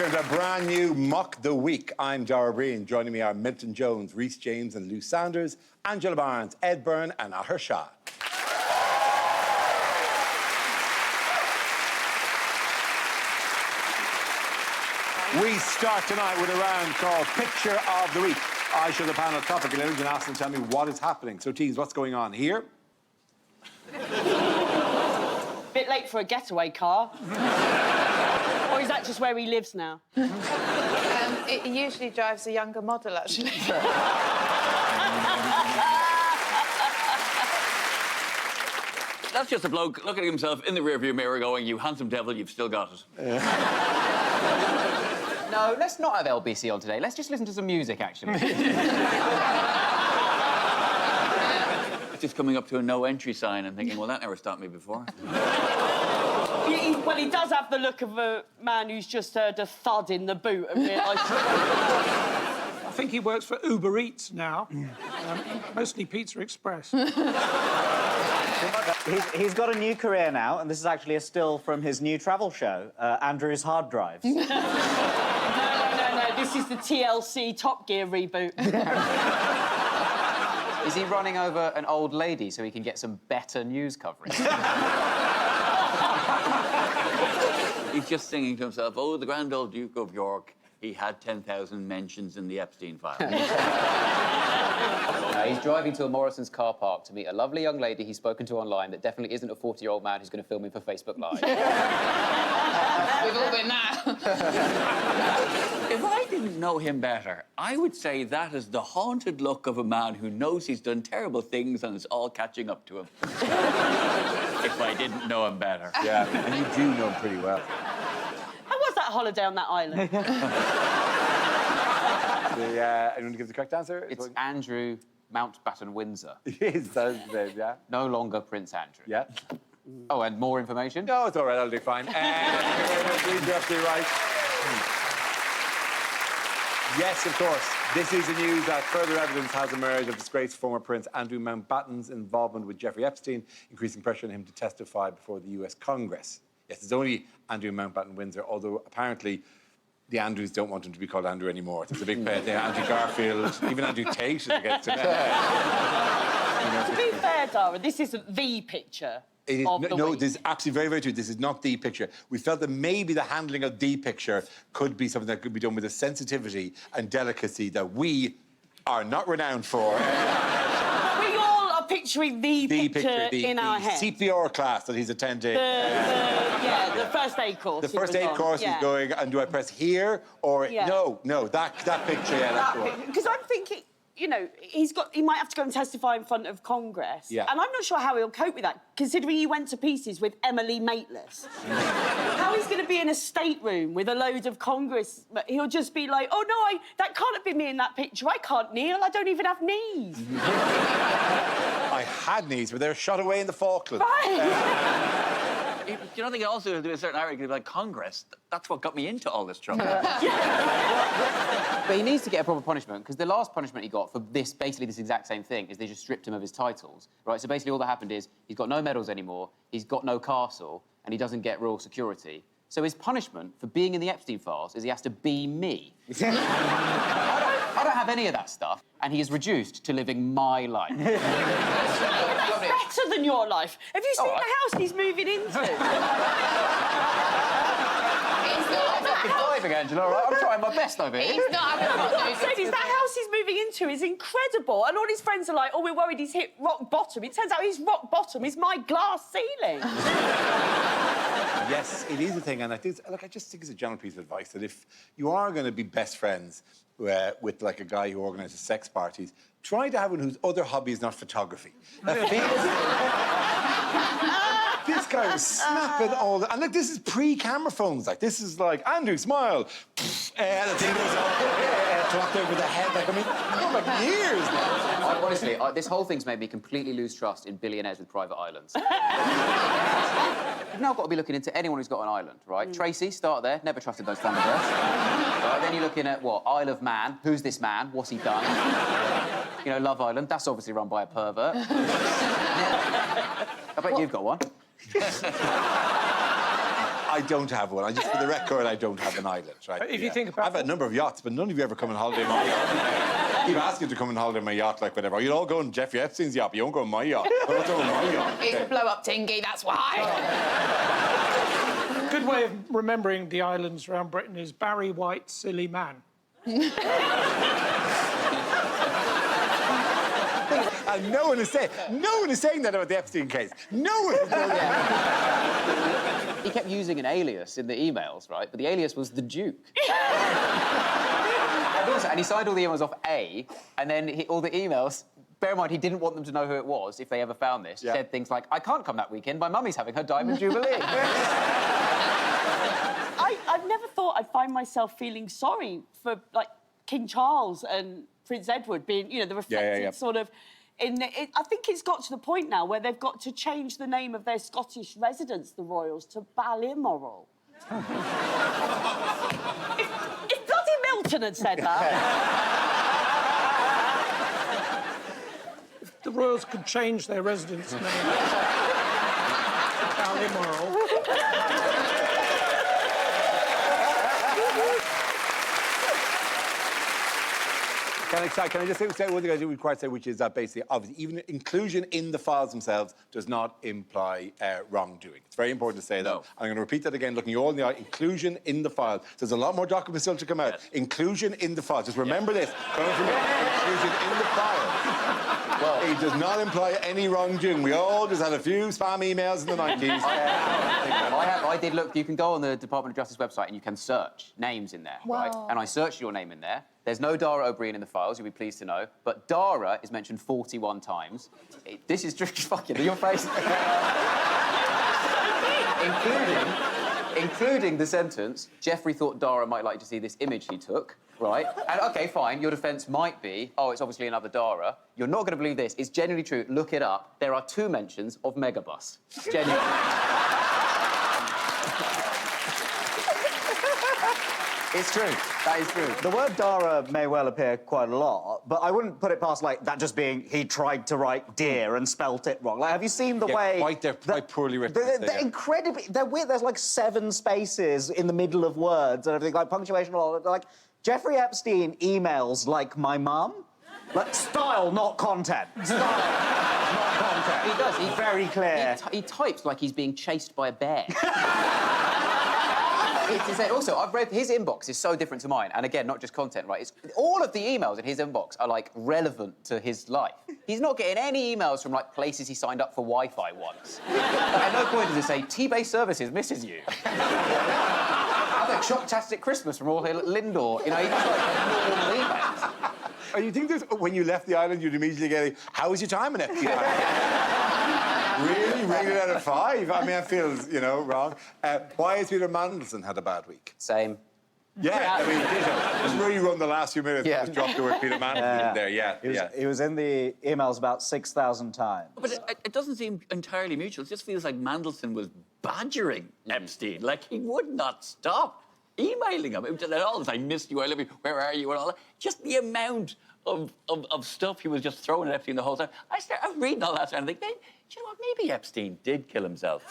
welcome to a brand new Mock the Week. I'm Dara Ó Briain. Joining me are Milton Jones, Rhys James and Lou Sanders, Angela Barnes, Ed Byrne and Ahar Shah. We start tonight with a round called Picture of the Week. I show the panel a topical image and ask them to tell me what is happening. So, teens, what's going on here? Bit late for a getaway car. Or is that just where he lives now? It usually drives a younger model, actually. That's just a bloke looking at himself in the rearview mirror going, "You handsome devil, you've still got it." No, let's not have LBC on today. Let's just listen to some music, actually. Just coming up to a no entry sign and thinking, well, that never stopped me before. Well, he does have the look of a man who's just heard a thud in the boot and realised... I think he works for Uber Eats now. Mostly Pizza Express. He's got a new career now, and this is actually a still from his new travel show, Andrew's Hard Drives. No, this is the TLC Top Gear reboot. Is he running over an old lady so he can get some better news coverage? He's just singing to himself, "Oh, the grand old Duke of York, he had 10,000 mentions in the Epstein file." He's driving to a Morrison's car park to meet a lovely young lady he's spoken to online that definitely isn't a 40-year-old man who's going to film him for Facebook Live. We've all been there. If I didn't know him better, I would say that is the haunted look of a man who knows he's done terrible things and it's all catching up to him. If I didn't know him better. Yeah, and you do know him pretty well. How was that holiday on that island? Anyone give the correct answer? It's Andrew Mountbatten Windsor. Yes, that's his name, yeah. No longer Prince Andrew. Yeah. Oh, and more information? No, it's all right, I'll do fine. You're absolutely right. Yes, of course. This is the news that further evidence has emerged of disgraced former Prince Andrew Mountbatten's involvement with Jeffrey Epstein, increasing pressure on him to testify before the US Congress. Yes, it's only Andrew Mountbatten Windsor, although apparently the Andrews don't want him to be called Andrew anymore. There's a big pet there. Andrew Garfield, even Andrew Tate gets to To be fair, Dara, this isn't the picture of the week. This is absolutely very, very true. This is not the picture. We felt that maybe the handling of the picture could be something that could be done with a sensitivity and delicacy that we are not renowned for. We all are picturing the picture in our head. CPR class that he's attending. The first aid course. The first aid course is going, and do I press here or... Yeah. No, that picture, yeah, that's the one. Because I'm thinking, you know, he might have to go and testify in front of Congress. Yeah. And I'm not sure how he'll cope with that, considering he went to pieces with Emily Mateless. How he's going to be in a stateroom with a load of Congress... He'll just be like, oh, no, that can't have been me in that picture. I can't kneel. I don't even have knees. I had knees, but they were shot away in the Falklands. Right. You don't think also to a certain irony, like Congress, that's what got me into all this trouble. But he needs to get a proper punishment, because the last punishment he got for this, basically this exact same thing, is they just stripped him of his titles, right? So basically all that happened is he's got no medals anymore, he's got no castle, and he doesn't get royal security. So his punishment for being in the Epstein files is he has to be me. I don't have any of that stuff, and he is reduced to living my life. That's better than your life. Have you seen the house he's moving into? Diving, Angela, all right? I'm trying my best over here. He's not having hot news. That house he's moving into is incredible, and all his friends are like, oh, we're worried he's hit rock bottom. It turns out his rock bottom is my glass ceiling. Yes, it is a thing, and I just think it's a general piece of advice that if you are going to be best friends with, like, a guy who organises sex parties, try to have one whose other hobby is not photography. This guy was snapping all the... And, look, this is pre-camera phones. Like, this is like, Andrew, smile. And the thing goes dropped over the head. Like, I mean, oh, like years now. Honestly, this whole thing's made me completely lose trust in billionaires with private islands. You've now got to be looking into anyone who's got an island, right? Tracy, start there. Never trusted those thunderbirds. Right, then you're looking at, what, Isle of Man. Who's this man? What's he done? You know, Love Island. That's obviously run by a pervert. I bet you've got one. I don't have one. For the record, I don't have an island, right? If you think about I've had a number of yachts, but none of you ever come on holiday on my yacht. I keep asking to come on holiday on my yacht, like whatever. You'll all go on Jeffrey Epstein's yacht, but you won't go on my yacht. I don't go on my yacht. It's a blow-up tingy, that's why. A good way of remembering the islands around Britain is Barry White, silly man. And no one is saying that about the Epstein case. No one is doing that. He kept using an alias in the emails, right? But the alias was the Duke. And he signed all the emails off A, and then all the emails, bear in mind, he didn't want them to know who it was if they ever found this, said things like, I can't come that weekend, my mummy's having her diamond jubilee. I've never thought I'd find myself feeling sorry for, like, King Charles and Prince Edward being, you know, the reflected sort of... I think it's got to the point now where they've got to change the name of their Scottish residence, the royals, to Balimoral. if bloody Milton had said that... The royals could change their residence name to Balimoral. Can I just say one thing I do require to say, which is that basically, obviously, even inclusion in the files themselves does not imply wrongdoing. It's very important to say that. No. I'm going to repeat that again, looking you all in the eye. Inclusion in the file. There's a lot more documents still to come out. Inclusion in the file. Just remember this. Coming from me, inclusion in the file. Well, it does not imply any wrongdoing. We all just had a few spam emails in the 90s. I did look. You can go on the Department of Justice website and you can search names in there, right? And I searched your name in there. There's no Dara Ó Briain in the files, you'll be pleased to know. But Dara is mentioned 41 times. This is just fucking your face. including the sentence, Jeffrey thought Dara might like to see this image he took, right? And, OK, fine, your defence might be, oh, it's obviously another Dara. You're not going to believe this. It's genuinely true. Look it up. There are 2 mentions of Megabus. Genuinely. It's true. That is true. The word Dara may well appear quite a lot, but I wouldn't put it past, like, that just being he tried to write deer and spelt it wrong. Like, have you seen the way... Quite poorly written. They're incredibly... They're weird. There's, like, 7 spaces in the middle of words and everything, like, punctuation, all like... Jeffrey Epstein emails like my mum. Like, style, not content. Style, not content. He does. He's very clear. He types like he's being chased by a bear. Also, I've read his inbox is so different to mine, and again, not just content, right? It's all of the emails in his inbox are like relevant to his life. He's not getting any emails from like places he signed up for Wi-Fi once. At no point does it say T-Base Services misses you. I've had a shocktastic Christmas from All Hill Lindor. You know, he just like normal emails. Oh, you think there's when you left the island, you'd immediately get, how was your time in Epstein Island? Really? Rated out of 5? I mean, that feels, you know, wrong. Why has Peter Mandelson had a bad week? Same. Yeah, I mean, just rerun the last few minutes. Just drop the word Peter Mandelson in there, He was in the emails about 6,000 times. But it doesn't seem entirely mutual. It just feels like Mandelson was badgering Epstein. Like, he would not stop emailing him. And all this, I missed you, I love you, where are you, and all that. Just the amount of stuff he was just throwing at Epstein the whole time. I was reading all that and I think, man, do you know what? Maybe Epstein did kill himself.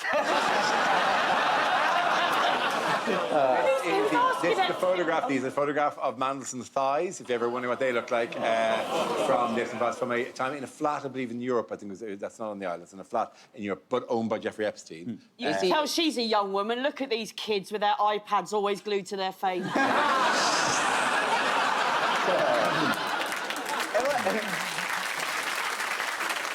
This is the photograph. These are a photograph of Mandelson's thighs, if you're ever wondering what they look like, from a time in a flat, I believe, in Europe. I think that's not on the island. It's in a flat in Europe, but owned by Jeffrey Epstein. You can tell she's a young woman. Look at these kids with their iPads always glued to their face.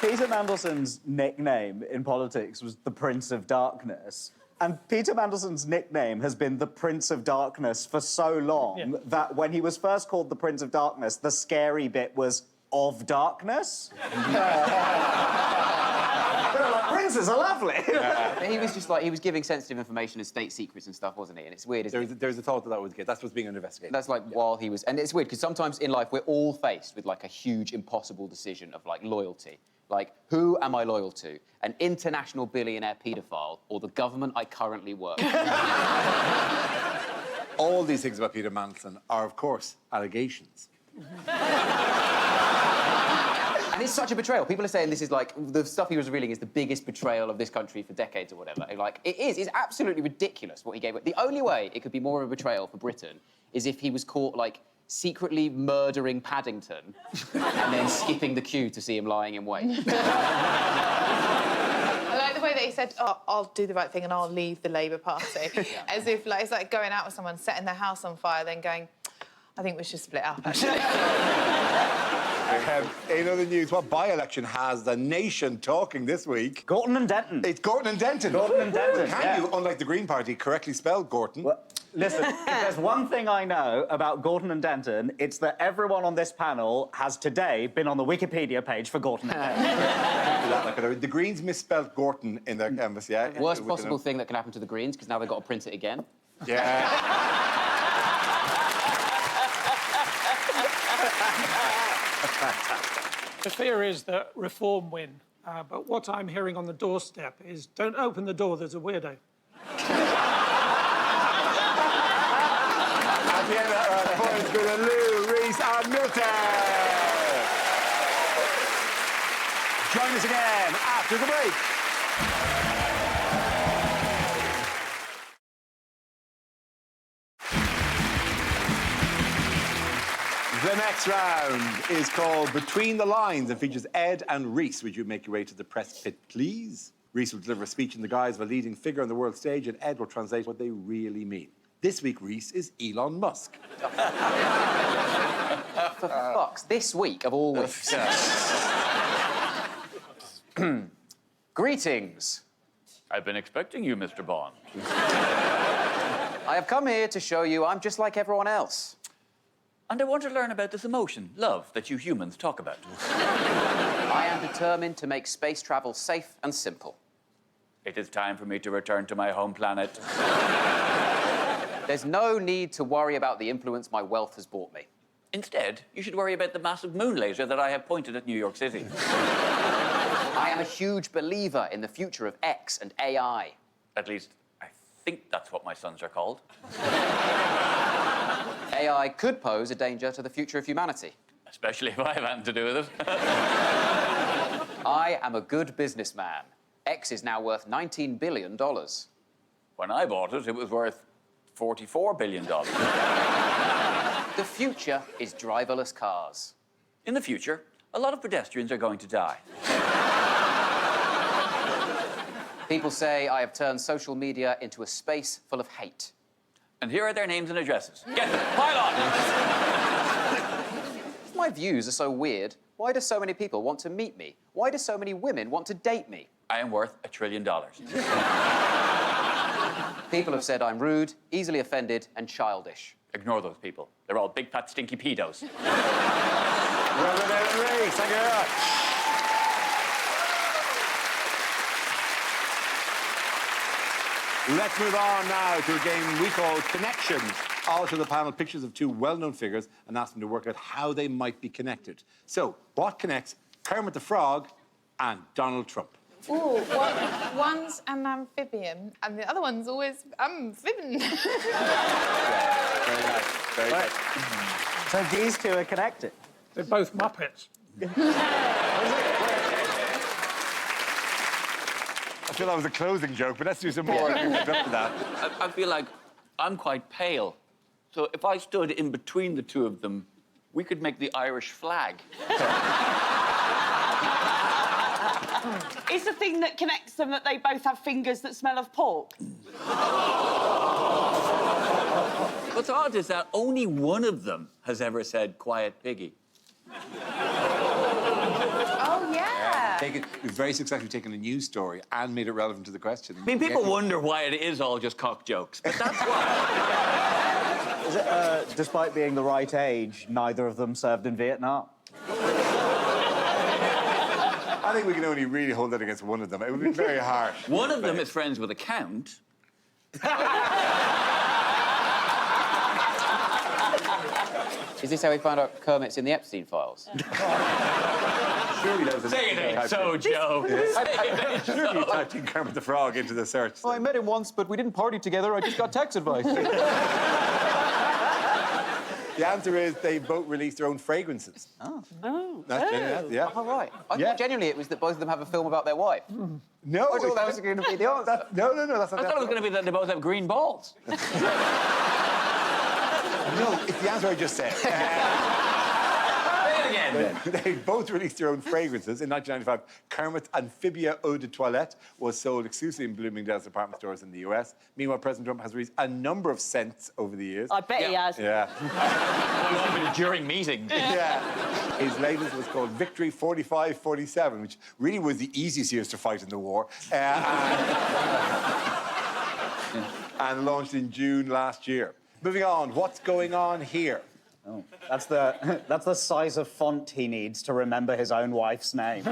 Peter Mandelson's nickname in politics was the Prince of Darkness. And Peter Mandelson's nickname has been the Prince of Darkness for so long that when he was first called the Prince of Darkness, the scary bit was of darkness. Princes are lovely. He was just like, he was giving sensitive information as state secrets and stuff, wasn't he? And it's weird, isn't it? There's a thought that was good. That's what's being investigated. That's like while he was... And it's weird, because sometimes in life we're all faced with, like, a huge, impossible decision of, like, loyalty. Like, who am I loyal to? An international billionaire paedophile or the government I currently work for? All these things about Peter Mandelson are, of course, allegations. And it's such a betrayal. People are saying this is like the stuff he was revealing is the biggest betrayal of this country for decades or whatever. Like it is. It's absolutely ridiculous what he gave. The only way it could be more of a betrayal for Britain is if he was caught like secretly murdering Paddington and then skipping the queue to see him lying in wait. I like the way that he said, "Oh, I'll do the right thing and I'll leave the Labour Party," as if like it's like going out with someone, setting their house on fire, then going, "I think we should split up." Actually. In other news, what by-election has the nation talking this week? Gorton and Denton. It's Gorton and Denton. Gorton and Denton, Can you, unlike the Green Party, correctly spell Gorton? Well, listen, if there's one thing I know about Gorton and Denton, it's that everyone on this panel has today been on the Wikipedia page for Gorton and Denton. The Greens misspelled Gorton in their canvas, yeah? Worst possible thing that can happen to the Greens, because now they've got to print it again. Yeah. The fear is that reform win, but what I'm hearing on the doorstep is don't open the door, there's a weirdo. At the end of our points with Lou, Reese and Milton. Join us again after the break. The next round is called Between the Lines and features Ed and Reese. Would you make your way to the press pit, please? Reese will deliver a speech in the guise of a leading figure on the world stage, and Ed will translate what they really mean. This week, Reese is Elon Musk. For fuck's this week of all weeks. Greetings. I've been expecting you, Mr. Bond. I have come here to show you I'm just like everyone else. And I want to learn about this emotion, love, that you humans talk about. I am determined to make space travel safe and simple. It is time for me to return to my home planet. There's no need to worry about the influence my wealth has bought me. Instead, you should worry about the massive moon laser that I have pointed at New York City. I am a huge believer in the future of X and AI. At least, I think that's what my sons are called. AI could pose a danger to the future of humanity. Especially if I have anything to do with it. I am a good businessman. X is now worth $19 billion. When I bought it, it was worth $44 billion. The future is driverless cars. In the future, a lot of pedestrians are going to die. People say I have turned social media into a space full of hate. And here are their names and addresses. Get them, pile on! If my views are so weird, why do so many people want to meet me? Why do so many women want to date me? I am worth $1 trillion. People have said I'm rude, easily offended, and childish. Ignore those people. They're all big, fat, stinky pedos. Well done, Ed and Reese. Thank you very much. Let's move on now to a game we call Connections. I'll show the panel pictures of two well-known figures and ask them to work out how they might be connected. So, what connects Kermit the Frog and Donald Trump? Ooh, one's an amphibian and the other one's always amphibian. Very nice. Very nice. So these two are connected. They're both Muppets. I feel that was a closing joke, but let's do some more. Up to that. I feel like I'm quite pale. So if I stood in between the two of them, we could make the Irish flag. Is the thing that connects them that they both have fingers that smell of pork? What's odd is that only one of them has ever said quiet piggy. Oh, yeah. We've very successfully taken a news story and made it relevant to the question. I mean, people wonder why it is all just cock jokes, but that's why. Is it, despite being the right age, neither of them served in Vietnam? I think we can only really hold that against one of them. It would be very harsh. One of them is friends with a count. Is this how we found out Kermit's in the Epstein files? Surely that was a Say it ain't so, Joe. Surely you typed in Kermit the Frog into the search. Oh, I met him once, but we didn't party together. I just got tax advice. The answer is they both released their own fragrances. That's genuinely, yeah. Oh, right. I Yeah. thought genuinely it was that both of them have a film about their wife. No, I thought that was going to be the answer. no, that's not. I thought it was going to be that they both have green balls. No, it's the answer I just said. They both released their own fragrances. In 1995, Kermit's Amphibia Eau de Toilette was sold exclusively in Bloomingdale's department stores in the US. Meanwhile, President Trump has released a number of scents over the years. I bet he has. Yeah. During meetings. Yeah. His latest was called Victory 45-47, which really was the easiest years to fight in the war. And launched in June last year. Moving on, what's going on here? Oh, that's the size of font he needs to remember his own wife's name.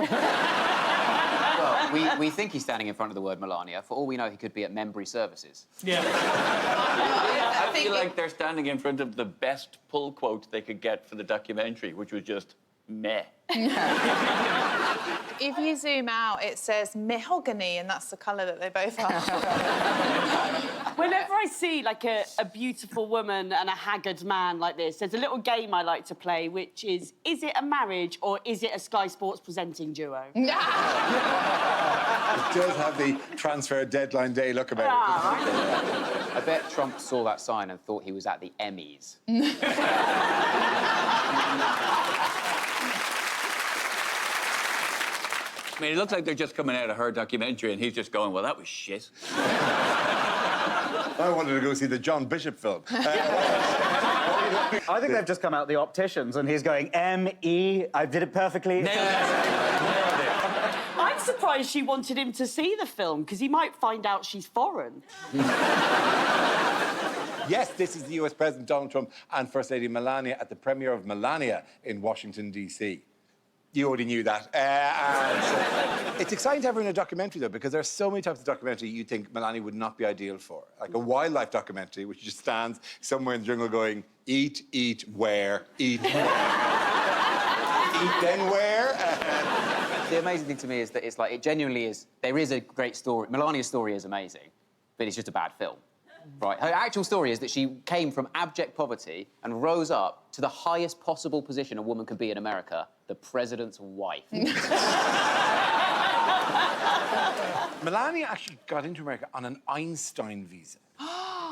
Well, we think he's standing in front of the word Melania. For all we know, he could be at Membry Services. Yeah. I feel like they're standing in front of the best pull quote they could get for the documentary, which was just meh. If you zoom out, it says mahogany, and that's the colour that they both are. Whenever I see like a beautiful woman and a haggard man like this, there's a little game I like to play, which is it a marriage or is it a Sky Sports presenting duo? It does have the transfer deadline day look about it. I bet Trump saw that sign and thought he was at the Emmys. I mean, it looks like they're just coming out of her documentary and he's just going, well, that was shit. I wanted to go see the John Bishop film. I think they've just come out the opticians and he's going, M-E, I did it perfectly. I'm surprised she wanted him to see the film, because he might find out she's foreign. Yes, this is the US President Donald Trump and First Lady Melania at the premiere of Melania in Washington, D.C. You already knew that. It's exciting to have her in a documentary, though, because there are so many types of documentary you think Melania would not be ideal for. Like a wildlife documentary, which just stands somewhere in the jungle going, eat, where, eat, eat, then where. The amazing thing to me is that it's like, it genuinely is, there is a great story. Melania's story is amazing, but it's just a bad film. Right. Her actual story is that she came from abject poverty and rose up to the highest possible position a woman could be in America, the president's wife. Melania actually got into America on an Einstein visa.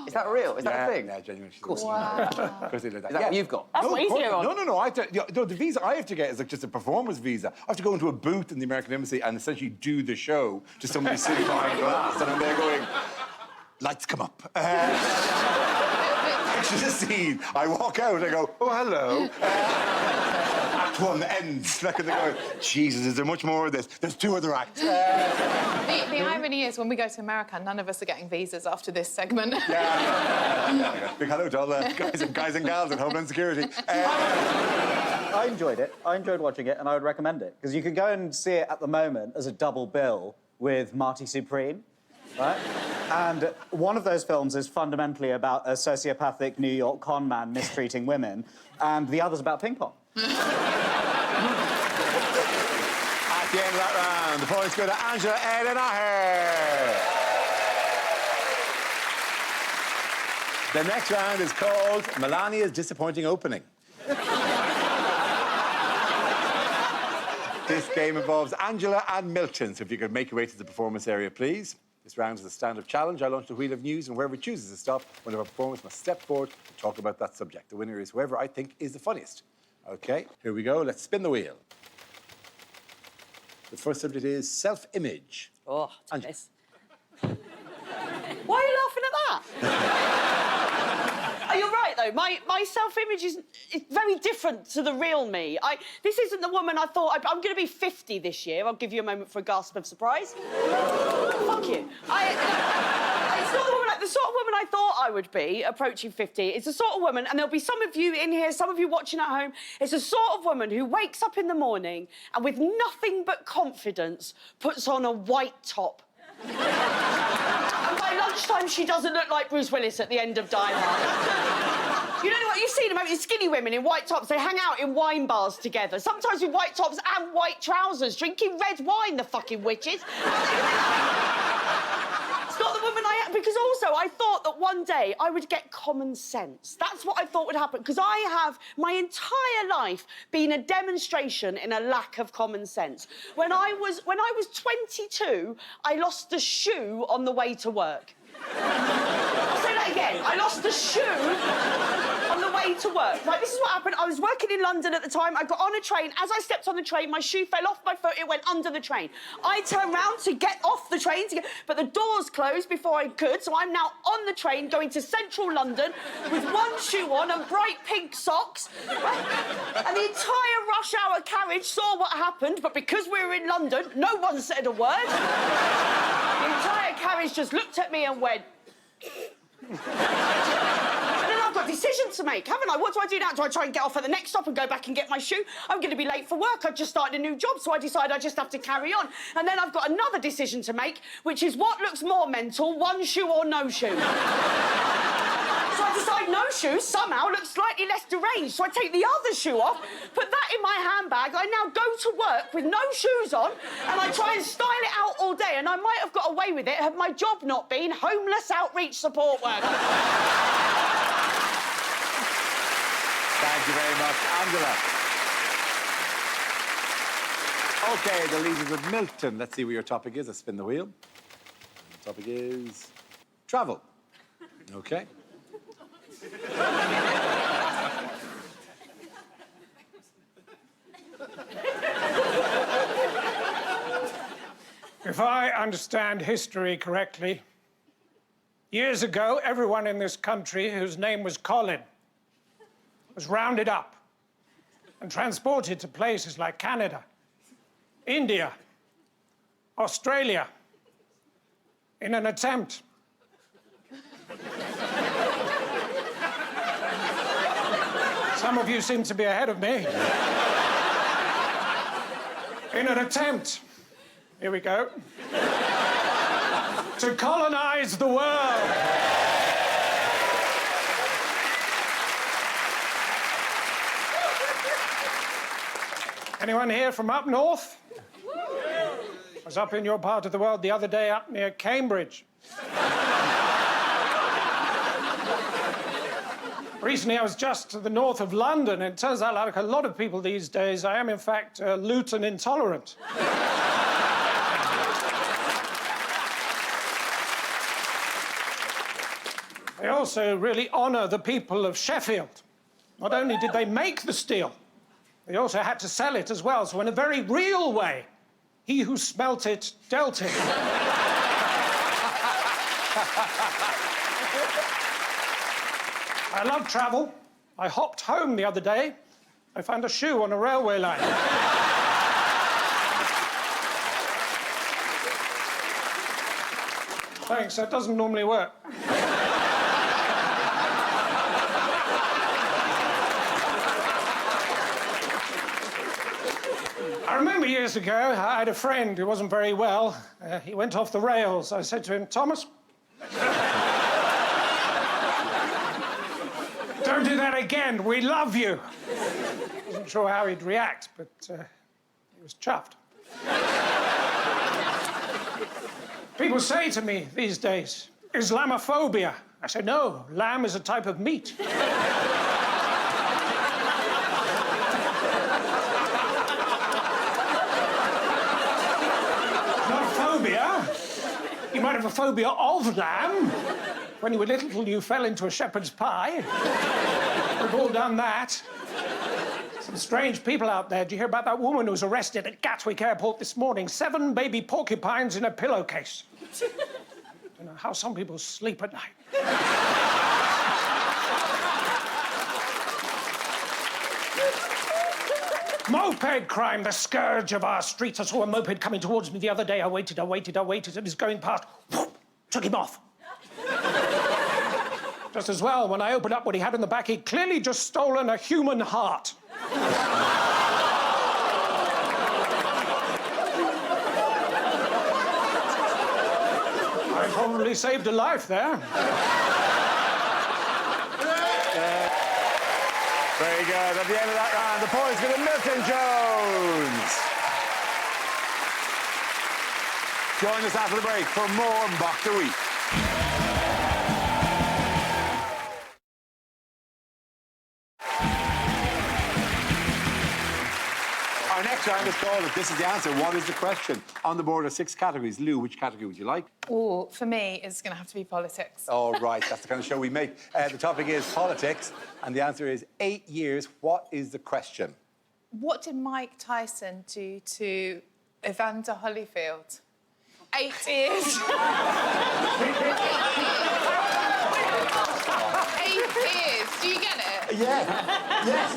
Is that real? Is that a thing? Yeah, genuinely. Of course. Of course they did that. Is that what you've got? That's what he's here on. No. The visa I have to get is like just a performer's visa. I have to go into a booth in the American embassy and essentially do the show to somebody sitting behind glass, and I'm there going, lights come up. Picture the scene. I walk out, I go, oh, hello. Act one ends. Like, they go, Jesus, is there much more of this? There's two other acts. The irony is, when we go to America, none of us are getting visas after this segment. Yeah. Big hello to all the guys and gals at Homeland Security. I enjoyed it. I enjoyed watching it, and I would recommend it. Because you can go and see it at the moment as a double bill with Marty Supreme, right? And one of those films is fundamentally about a sociopathic New York con man mistreating women, and the other's about ping pong. At the end of that round, the points go to Angela, Ed and Aher. The next round is called Melania's Disappointing Opening. This game involves Angela and Milton, so if you could make your way to the performance area, please. This round is a stand-up challenge. I launch the wheel of news, and whoever chooses to stop, one of our performers must step forward to talk about that subject. The winner is whoever I think is the funniest. OK, here we go. Let's spin the wheel. The first subject is self-image. Oh, Angela. this. Why are you laughing at that? Oh, you're right, though. My self-image is very different to the real me. This isn't the woman I thought... I'm going to be 50 this year. I'll give you a moment for a gasp of surprise. Fuck you. It's not the sort of woman I thought I would be, approaching 50. It's the sort of woman, and there'll be some of you in here, some of you watching at home, it's the sort of woman who wakes up in the morning and with nothing but confidence puts on a white top. And by lunchtime, she doesn't look like Bruce Willis at the end of Die Hard. You know what? You've seen them, haven't you? Skinny women in white tops. They hang out in wine bars together, sometimes with white tops and white trousers, drinking red wine, the fucking witches. It's not the woman I am. because also I thought that one day I would get common sense. That's what I thought would happen, because I have my entire life been a demonstration in a lack of common sense. When I was 22, I lost a shoe on the way to work. I'll say that again. I lost a shoe on the way to work. Right, this is what happened. I was working in London at the time. I got on a train. As I stepped on the train, my shoe fell off my foot. It went under the train. I turned round to get off the train, but the doors closed before I could, so I'm now on the train going to central London with one shoe on and bright pink socks. And the entire rush hour carriage saw what happened, but because we were in London, no one said a word. The entire carriage just looked at me and went... And then I've got decisions to make, haven't I? What do I do now? Do I try and get off at the next stop and go back and get my shoe? I'm going to be late for work. I've just started a new job, so I decide I just have to carry on. And then I've got another decision to make, which is what looks more mental, one shoe or no shoe? So I decide no shoes somehow looks slightly less deranged. So I take the other shoe off, put that in my handbag. I now go to work with no shoes on, and I try and style it out all day. And I might have got away with it had my job not been homeless outreach support worker. Thank you very much, Angela. OK, the lead is with Milton. Let's see what your topic is. Let's spin the wheel. The topic is travel. OK. If I understand history correctly, years ago, everyone in this country whose name was Colin was rounded up and transported to places like Canada, India, Australia, in an attempt some of you seem to be ahead of me. In an attempt, here we go, to colonize the world. Anyone here from up north? I was up in your part of the world the other day, up near Cambridge. Recently, I was just to the north of London, and it turns out, like a lot of people these days, I am, in fact, Luton intolerant. They also really honour the people of Sheffield. Not only did they make the steel, they also had to sell it as well. So in a very real way, he who smelt it dealt it. I love travel. I hopped home the other day. I found a shoe on a railway line. Thanks, that doesn't normally work. I remember years ago, I had a friend who wasn't very well. He went off the rails. I said to him, Thomas, don't do that again. We love you. I wasn't sure how he'd react, but he was chuffed. People say to me these days, Islamophobia. I say, no, lamb is a type of meat. Not phobia. You might have a phobia of lamb. When you were little, you fell into a shepherd's pie. We've all done that. Some strange people out there. Did you hear about that woman who was arrested at Gatwick Airport this morning? 7 baby porcupines in a pillowcase. I don't know how some people sleep at night. Moped crime, the scourge of our streets. I saw a moped coming towards me the other day. I waited, and he's going past. Whoop, took him off. Just as well, when I opened up what he had in the back, he'd clearly just stolen a human heart. I probably saved a life there. Very good. At the end of that round, the points go to Milton Jones. Join us after the break for more Mock the Week. time is called. If this is the answer, what is the question? On the board are 6 categories. Lou, which category would you like? Oh, for me, it's going to have to be politics. All right, that's the kind of show we make. The topic is politics, and the answer is 8 years. What is the question? What did Mike Tyson do to Evander Holyfield? 8 years. 8 years. Do you get it? Yeah. Yes.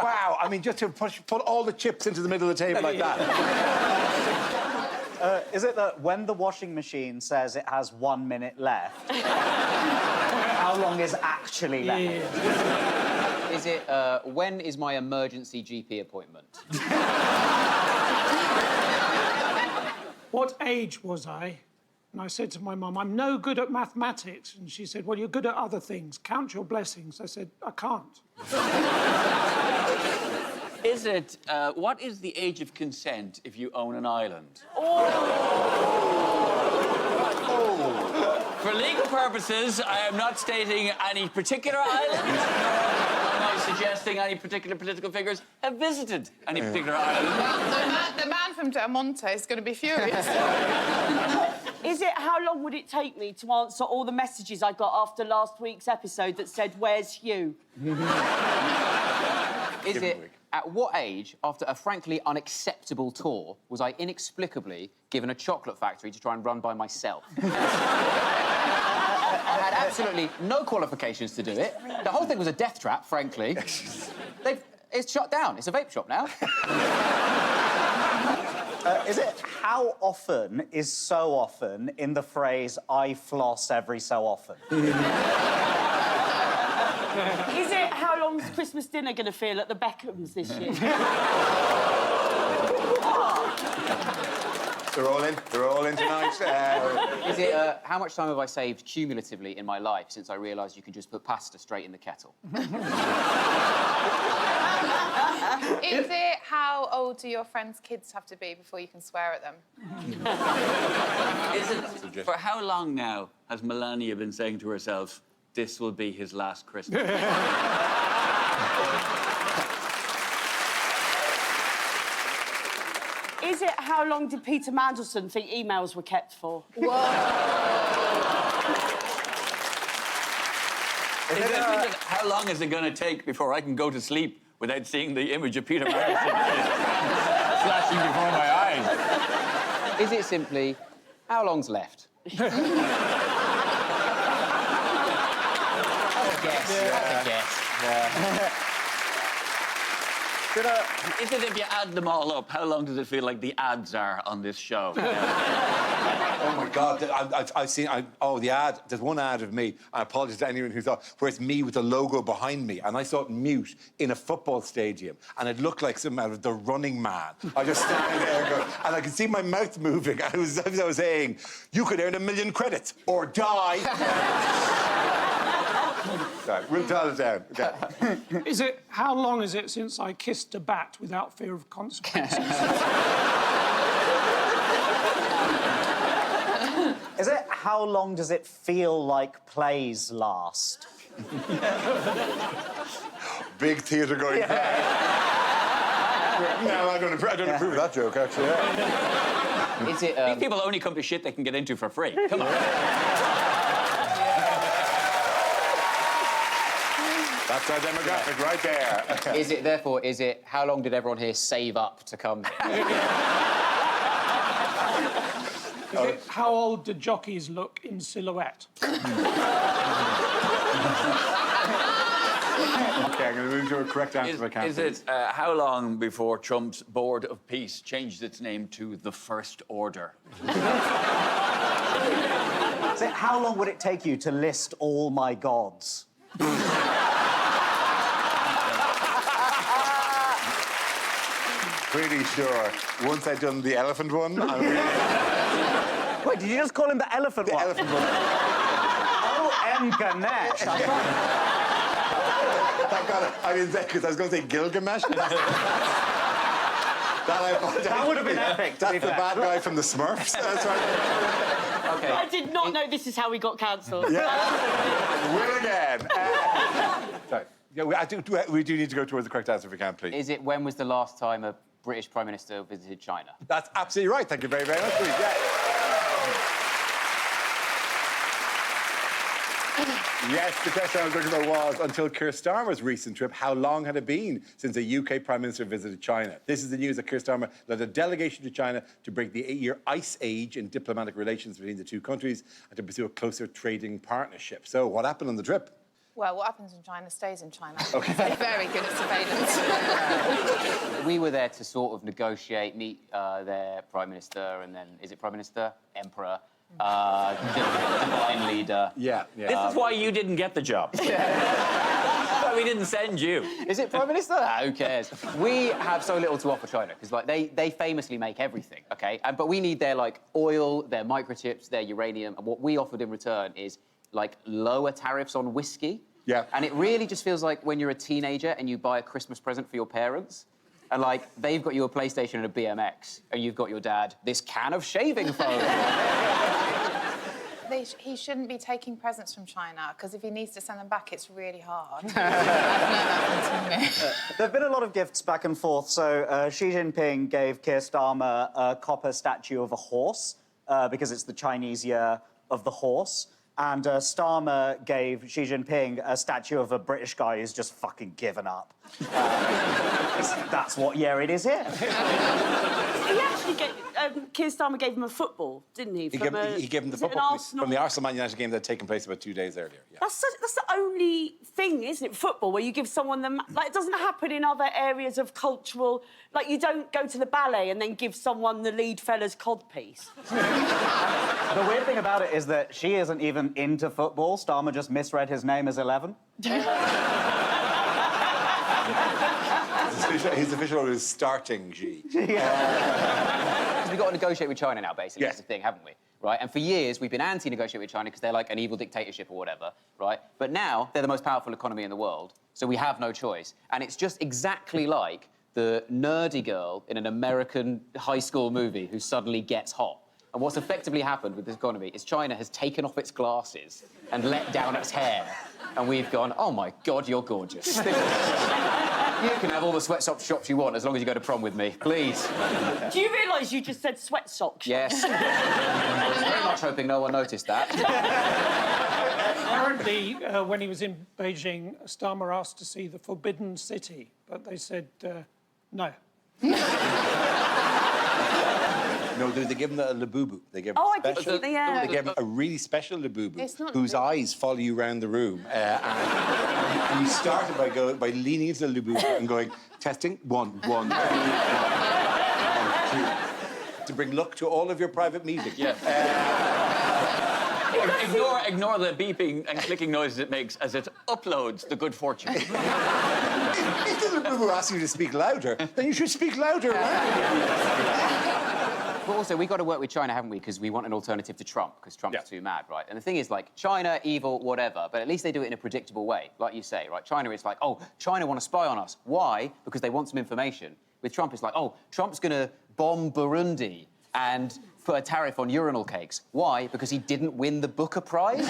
Wow. I mean, just to put all the chips into the middle of the table like that. Is it that when the washing machine says it has 1 minute left, how long is actually left? Is it, when is my emergency GP appointment? What age was I? And I said to my mum, I'm no good at mathematics. And she said, well, you're good at other things. Count your blessings. I said, I can't. Is it, what is the age of consent if you own an island? For legal purposes, I am not stating any particular island, nor am I suggesting any particular political figures have visited any particular island. Well, the man from Del Monte is going to be furious. Is it how long would it take me to answer all the messages I got after last week's episode that said, where's Hugh? Is it, at what age, after a frankly unacceptable tour, was I inexplicably given a chocolate factory to try and run by myself? I had absolutely no qualifications to do it. The whole thing was a death trap, frankly. It's shut down. It's a vape shop now. Is it how often is so often in the phrase, I floss every so often? Is it how long's Christmas dinner going to feel at the Beckhams this year? They're all in. They're all in tonight. Is it, how much time have I saved cumulatively in my life since I realised you can just put pasta straight in the kettle? Is it how old do your friends' kids have to be before you can swear at them? Is it, for how long now has Melania been saying to herself, this will be his last Christmas? Is it how long did Peter Mandelson think emails were kept for? How long is it going to take before I can go to sleep without seeing the image of Peter Mandelson flashing before my eyes? Is it simply, how long's left? That's a guess. That's a guess. Yeah. Is it if you add them all up, how long does it feel like the ads are on this show? Oh, my God. I've seen... the ad. There's one ad of me. I apologise to anyone who thought... Where it's me with the logo behind me, and I saw it mute in a football stadium, and it looked like some out of The Running Man. I just standing there going... And I could see my mouth moving. I was saying, you could earn 1 million credits or die. Sorry, we'll tell it down. Okay. Is it how long is it since I kissed a bat without fear of consequences? Is it how long does it feel like plays last? Big theatre going. No, I don't approve of that joke, actually. Is it, These people only come to shit they can get into for free. Come on. That's our demographic right there. Is it, therefore, is it how long did everyone here save up to come? Is it how old do jockeys look in silhouette? OK, I'm going to move to a correct answer if I can. Is it how long before Trump's Board of Peace changed its name to the First Order? Is it how long would it take you to list all my gods? Pretty sure. Once I'd done the elephant one, I'm really... Wait, did you just call him the elephant one? The elephant one. Oh, M. Ganesh. That got it. I didn't say, because I was going to say Gilgamesh. That would have been epic. That's the bad guy from the Smurfs. That's right. Okay. I did not know this is how we got cancelled. Yeah. Will again. Sorry. Yeah, we do need to go towards the correct answer if we can, please. Is it when was the last time a British Prime Minister visited China. That's absolutely right. Thank you very, very much. Yeah. Yes, the question I was looking for was, until Keir Starmer's recent trip, how long had it been since a UK Prime Minister visited China? This is the news that Keir Starmer led a delegation to China to break the 8-year ice age in diplomatic relations between the two countries and to pursue a closer trading partnership. So, what happened on the trip? Well, what happens in China stays in China. Okay. They're very good at surveillance. We were there to sort of negotiate, meet their Prime Minister, and then, is it Prime Minister? Emperor. Divine leader. Yeah. This is why you didn't get the job. Why we didn't send you. Is it Prime Minister? Who cares? We have so little to offer China because, like, they famously make everything, okay? But we need their, like, oil, their microchips, their uranium, and what we offered in return is, like, lower tariffs on whiskey. Yeah. And it really just feels like when you're a teenager and you buy a Christmas present for your parents, and, like, they've got you a PlayStation and a BMX, and you've got your dad this can of shaving foam. He shouldn't be taking presents from China, because if he needs to send them back, it's really hard. There have been a lot of gifts back and forth. So Xi Jinping gave Keir Starmer a copper statue of a horse because it's the Chinese year of the horse. And Starmer gave Xi Jinping a statue of a British guy who's just fucking given up. That's what year it is here. He actually Keir Starmer gave him a football, didn't he? He gave him the football from the Arsenal-Man United game that had taken place about 2 days earlier. Yeah. That's the only thing, isn't it? Football, where you give someone the... Like, it doesn't happen in other areas of cultural... Like, you don't go to the ballet and then give someone the lead fella's codpiece. The weird thing about it is that she isn't even into football. Starmer just misread his name as 11. His official role is starting Xi. Because we've got to negotiate with China now, basically. Yeah. That's the thing, haven't we? Right? And for years, we've been anti-negotiate with China because they're like an evil dictatorship or whatever, right? But now, they're the most powerful economy in the world, so we have no choice. And it's just exactly like the nerdy girl in an American high school movie who suddenly gets hot. And what's effectively happened with this economy is China has taken off its glasses and let down its hair. And we've gone, oh, my God, you're gorgeous. You can have all the sweatshop shops you want as long as you go to prom with me, please. Do you realise you just said sweat socks? Yes. I was very much hoping no one noticed that. Apparently, when he was in Beijing, Starmer asked to see the Forbidden City, but they said no. No, they gave him a labubu. They gave him Oh, a special, I did. Yeah. They gave him a really special labubu It's not whose labubu. eyes follow you around the room. And you started by leaning into the labubu and going, testing, one, two, to bring luck to all of your private meetings. Yeah. Ignore the beeping and clicking noises it makes as it uploads the good fortune. If the labubu asks you to speak louder, then you should speak louder. But also, we've got to work with China, haven't we? Because we want an alternative to Trump, because Trump's too mad, right? And the thing is, like, China, evil, whatever, but at least they do it in a predictable way, like you say, right? China is like, oh, China want to spy on us. Why? Because they want some information. With Trump, it's like, oh, Trump's going to bomb Burundi and put a tariff on urinal cakes. Why? Because he didn't win the Booker Prize?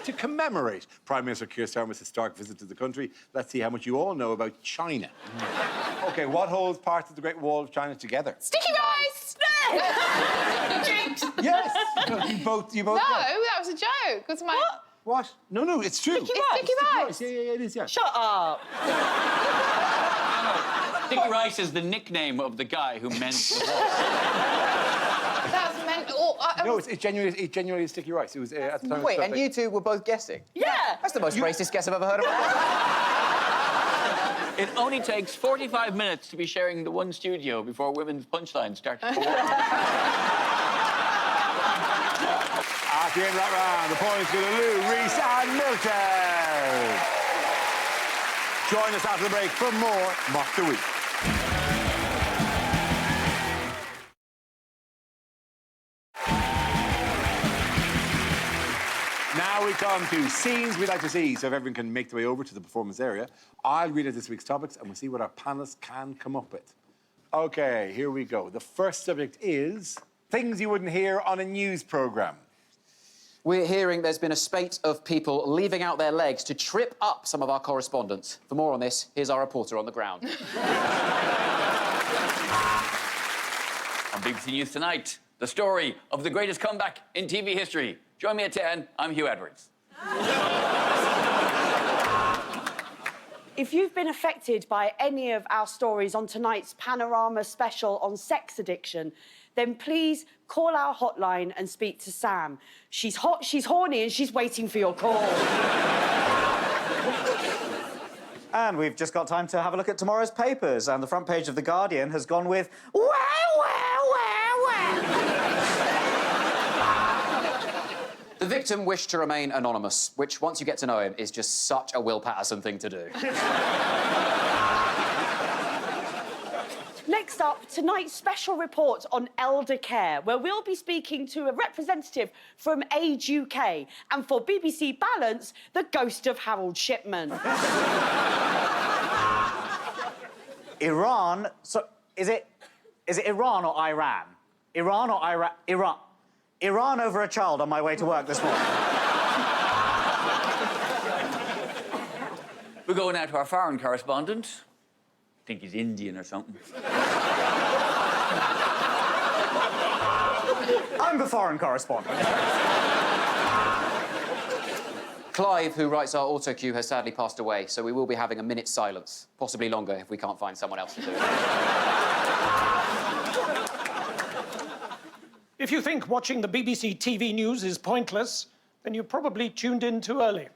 To commemorate Prime Minister Keir Starmer's historic visit to the country, let's see how much you all know about China. OK, what holds parts of the Great Wall of China together? Sticky rice! Jinx! Yes! You both No, know. that was a joke. What's my... What? No, it's true. Sticky rice. Yeah, it is, yeah. Shut up. Sticky Rice is the nickname of the guy who meant the wall. That was meant... No, it's genuinely sticky rice. It was at the time. Wait, and you two were both guessing? Yeah. That's the most racist guess I've ever heard of. It only takes 45 minutes to be sharing the one studio before women's punchlines start to pour. At the end of that round, the points go to Lou, Reese and Milton. Join us after the break for more Mock the Week. Now we come to scenes we'd like to see, so if everyone can make their way over to the performance area, I'll read out this week's topics and we'll see what our panellists can come up with. OK, here we go. The first subject is things you wouldn't hear on a news programme. We're hearing there's been a spate of people leaving out their legs to trip up some of our correspondents. For more on this, here's our reporter on the ground. On BBC News Tonight, the story of the greatest comeback in TV history. Join me at 10. I'm Hugh Edwards. If you've been affected by any of our stories on tonight's Panorama special on sex addiction, then please call our hotline and speak to Sam. She's hot, she's horny, and she's waiting for your call. And we've just got time to have a look at tomorrow's papers, and the front page of The Guardian has gone with wow, wow, wow, wow. The victim wished to remain anonymous, which, once you get to know him, is just such a Will Patterson thing to do. Next up, tonight's special report on elder care, where we'll be speaking to a representative from Age UK, and for BBC Balance, the ghost of Harold Shipman. Iran... So, is it Iran or Iran? Iran or Iran? Iran. Iran over a child on my way to work this morning. We're going out to our foreign correspondent. I think he's Indian or something. I'm the foreign correspondent. Clive, who writes our autocue, has sadly passed away, so we will be having a minute's silence. Possibly longer if we can't find someone else to do it. If you think watching the BBC TV news is pointless, then you probably tuned in too early.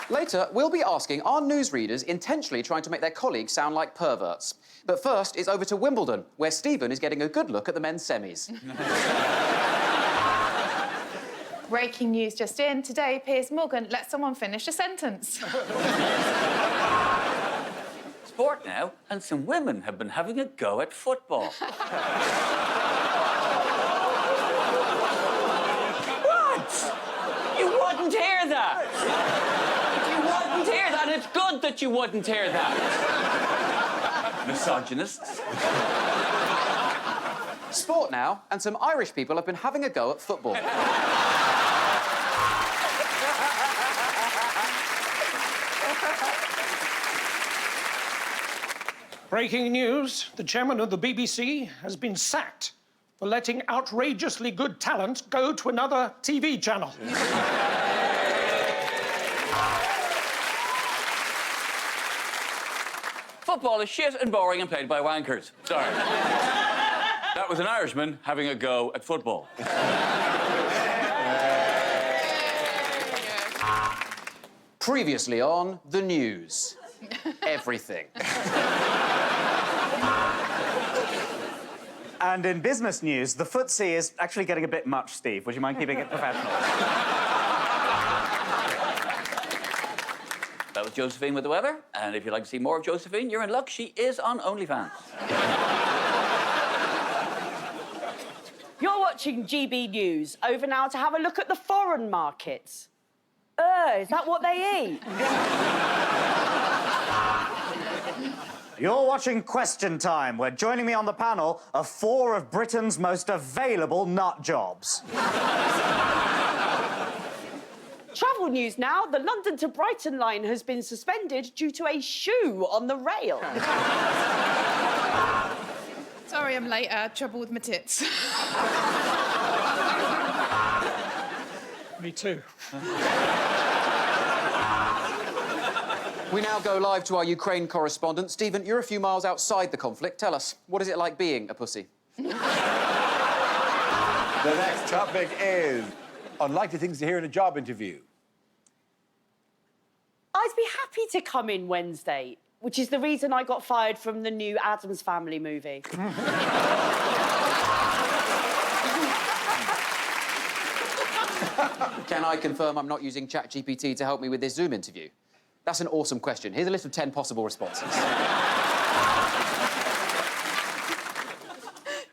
Later, we'll be asking, are newsreaders intentionally trying to make their colleagues sound like perverts? But first, it's over to Wimbledon, where Stephen is getting a good look at the men's semis. Breaking news just in. Today, Piers Morgan let someone finish a sentence. Sport now, and some women have been having a go at football. What? You wouldn't hear that! You wouldn't hear that! It's good that you wouldn't hear that! Misogynists. Sport now, and some Irish people have been having a go at football. Breaking news, the chairman of the BBC has been sacked for letting outrageously good talent go to another TV channel. Football is shit and boring and played by wankers. Sorry. That was an Irishman having a go at football. Previously on the news. Everything. And in business news, the footsie is actually getting a bit much, Steve. Would you mind keeping it professional? That was Josephine with the weather, and if you'd like to see more of Josephine, you're in luck. She is on OnlyFans. You're watching GB News. Over now to have a look at the foreign markets. Is that what they eat? You're watching Question Time, where joining me on the panel are 4 of Britain's most available nut jobs. Travel news now. The London to Brighton line has been suspended due to a shoe on the rail. Sorry I'm late. Trouble with my tits. Me too. We now go live to our Ukraine correspondent. Stephen, you're a few miles outside the conflict. Tell us, what is it like being a pussy? The next topic is unlikely things to hear in a job interview. I'd be happy to come in Wednesday, which is the reason I got fired from the new Addams Family movie. Can I confirm I'm not using ChatGPT to help me with this Zoom interview? That's an awesome question. Here's a list of 10 possible responses.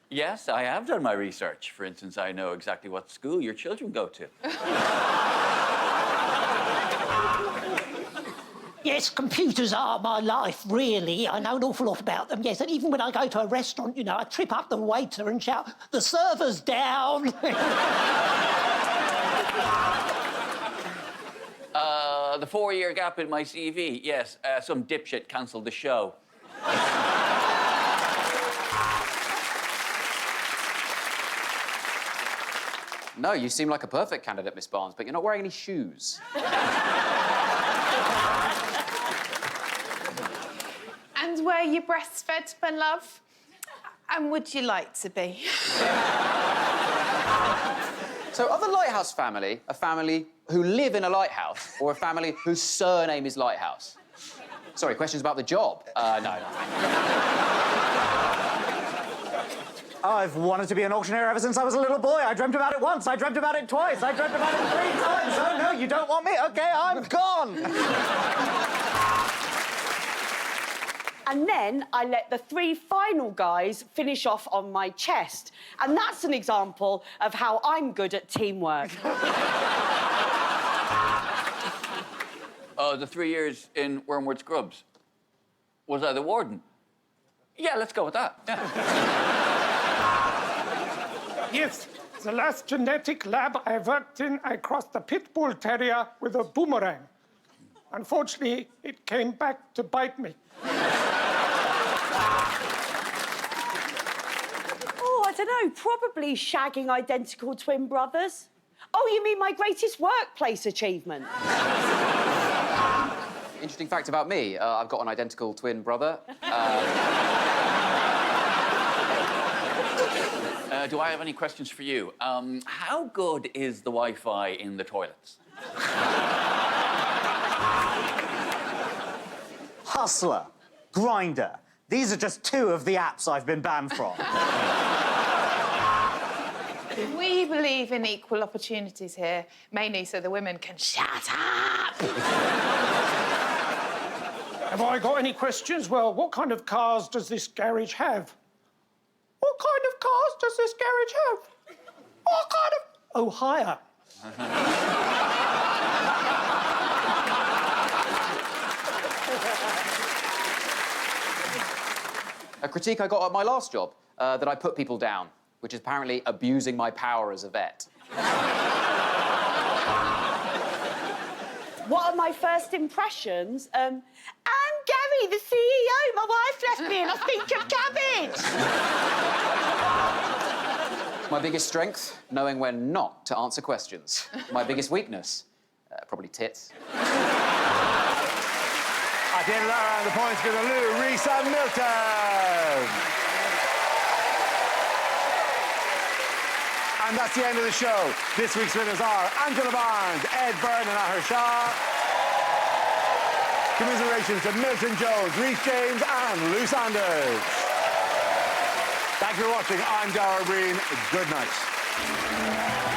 Yes, I have done my research. For instance, I know exactly what school your children go to. Yes, computers are my life, really. I know an awful lot about them, yes. And even when I go to a restaurant, you know, I trip up the waiter and shout, "The server's down!" The 4-year gap in my CV. Yes, some dipshit cancelled the show. No, you seem like a perfect candidate, Miss Barnes, but you're not wearing any shoes. And were you breastfed, my love? And would you like to be? So are the Lighthouse family a family who live in a lighthouse or a family whose surname is Lighthouse? Sorry, questions about the job? No. I've wanted to be an auctioneer ever since I was a little boy. I dreamt about it once, I dreamt about it twice, I dreamt about it 3 times. Oh, no, you don't want me? OK, I'm gone. And then I let the 3 final guys finish off on my chest. And that's an example of how I'm good at teamwork. The 3 years in Wormwood Scrubs. Was I the warden? Yeah, let's go with that. Yeah. Yes, the last genetic lab I worked in, I crossed a pit bull terrier with a boomerang. Unfortunately, it came back to bite me. Oh, I don't know, probably shagging identical twin brothers. Oh, you mean my greatest workplace achievement? Interesting fact about me, I've got an identical twin brother. Do I have any questions for you? How good is the Wi-Fi in the toilets? Hustler, Grindr. These are just 2 of the apps I've been banned from. We believe in equal opportunities here, mainly so the women can shut up. Have I got any questions? Well, what kind of cars does this garage have? What kind of cars does this garage have? What kind of... Oh, hire. A critique I got at my last job, that I put people down, which is apparently abusing my power as a vet. What are my first impressions? I'm Gary, the CEO. My wife left me and I think of cabbage. My biggest strength, knowing when not to answer questions. My biggest weakness, probably tits. At the end of that round, the points go to Lou, Reese and Milton. And that's the end of the show. This week's winners are Angela Barnes, Ed Byrne and Ahir Shah. Commiserations to Milton Jones, Reese James and Lou Sanders. Thank you for watching. I'm Dara Ó Briain. Good night.